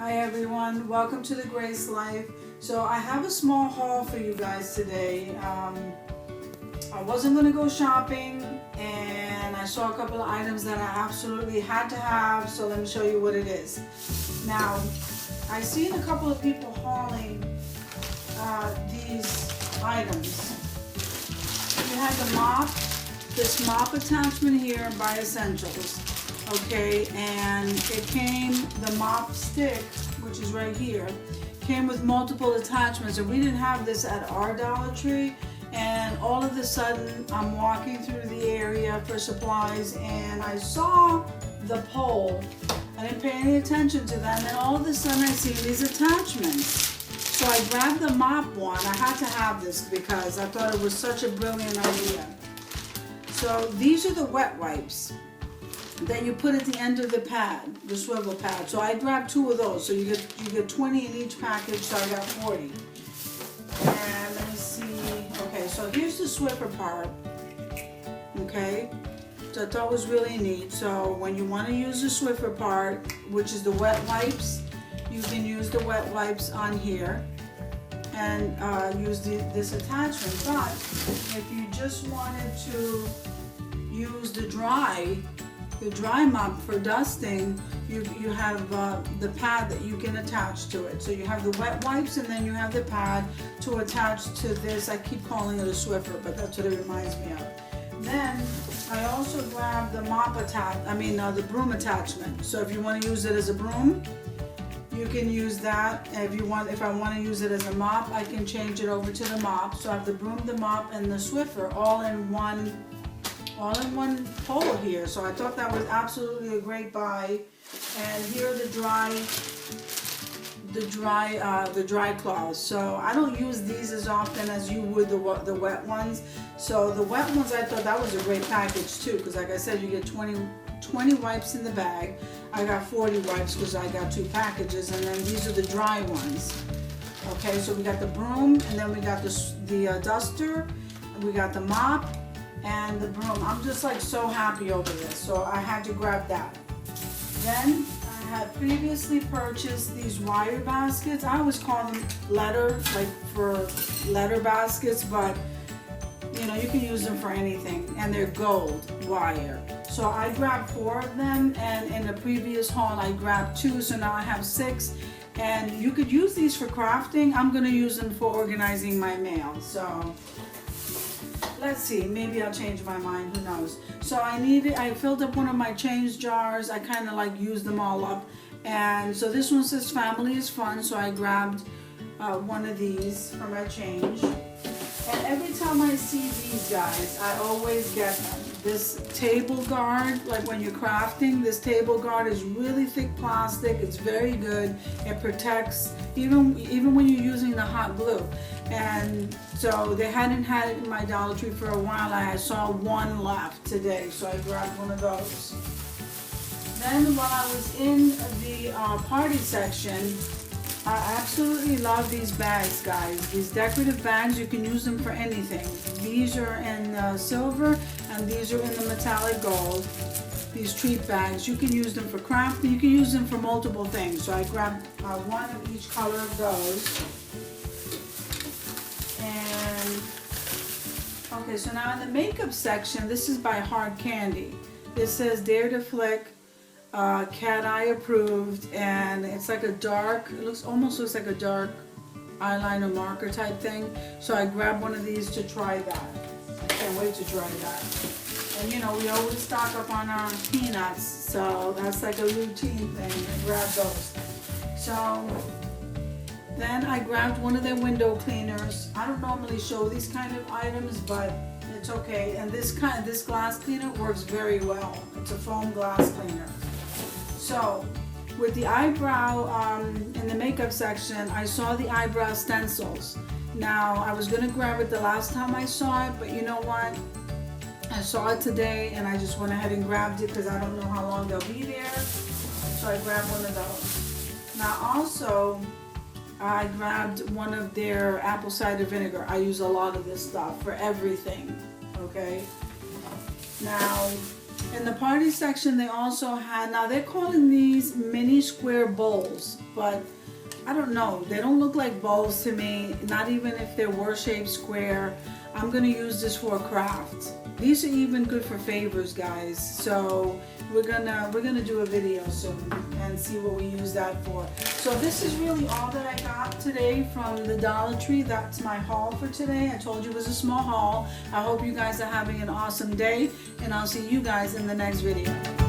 Hi everyone, welcome to the Grace Life. So I have a small haul for you guys today. I wasn't going to go shopping and I saw a couple of items that I absolutely had to have, so let me show you what it is. Now, I've seen a couple of people hauling these items. You have the mop, this mop attachment here by Essentials. Okay, and it came, the mop stick, which is right here, came with multiple attachments, and we didn't have this at our Dollar Tree. And all of a sudden, I'm walking through the area for supplies, and I saw the pole. I didn't pay any attention to that, and then all of a sudden, I see these attachments. So I grabbed the mop one. I had to have this because I thought it was such a brilliant idea. So these are the wet wipes that you put at the end of the pad, the swivel pad. So I grabbed 2 of those. So you get 20 in each package, so I got 40. And let me see. Okay, so here's the Swiffer part. Okay, so I thought was really neat. So when you want to use the Swiffer part, which is the wet wipes, you can use the wet wipes on here and use this attachment. But if you just wanted to use the dry mop for dusting, you have the pad that you can attach to it. So you have the wet wipes and then you have the pad to attach to this. I keep calling it a Swiffer, but that's what it reminds me of. Then I also grabbed the the broom attachment. So if you want to use it as a broom, you can use that. If I want to use it as a mop, I can change it over to the mop. So I have the broom, the mop, and the Swiffer all in one pole here. So I thought that was absolutely a great buy. And here are the dry cloths. So I don't use these as often as you would the wet ones. So the wet ones, I thought that was a great package too, because like I said, you get 20 wipes in the bag. I got 40 wipes because I got 2 packages, and then these are the dry ones. Okay, so we got the broom, and then we got the duster, and we got the mop and the broom. I'm just like so happy over this, so I had to grab that. Then I had previously purchased these wire baskets. I always call them for letter baskets, but you know, you can use them for anything, and they're gold wire. So I grabbed 4 of them, and in the previous haul I grabbed 2, so now I have 6. And you could use these for crafting. I'm going to use them for organizing my mail. So let's see, maybe I'll change my mind, who knows. So I filled up one of my change jars. I kind of like used them all up. And so this one says family is fun, so I grabbed one of these for my change. And every time I see these guys, I always get them. This table guard, like when you're crafting, this table guard is really thick plastic. It's very good. It protects even when you're using the hot glue. And so they hadn't had it in my Dollar Tree for a while. I saw one left today, so I grabbed one of those. Then while I was in the party section, I absolutely love these bags, guys. These decorative bags, you can use them for anything. These are in silver, and these are in the metallic gold. These treat bags, you can use them for crafting. You can use them for multiple things. So I grabbed one of each color of those. And okay, so now in the makeup section, this is by Hard Candy. This says Dare to Flick. Cat Eye approved, and it's like a dark, almost looks like a dark eyeliner marker type thing. So I grabbed one of these to try that. I can't wait to try that. And you know, we always stock up on our peanuts, so that's like a routine thing. I grabbed those. So then I grabbed one of their window cleaners. I don't normally show these kind of items, but it's okay. And this glass cleaner works very well. It's a foam glass cleaner. So, with the eyebrow, in the makeup section, I saw the eyebrow stencils. Now, I was going to grab it the last time I saw it, but you know what? I saw it today, and I just went ahead and grabbed it because I don't know how long they'll be there. So I grabbed one of those. Now, also, I grabbed one of their apple cider vinegar. I use a lot of this stuff for everything, okay? Now, In the party section, they also had, now they're calling these mini square bowls, but I don't know. They don't look like bowls to me, not even if they were shaped square. I'm going to use this for a craft. These are even good for favors, guys. So we're gonna do a video soon and see what we use that for. So this is really all that I got today from the Dollar Tree. That's my haul for today. I told you it was a small haul. I hope you guys are having an awesome day, and I'll see you guys in the next video.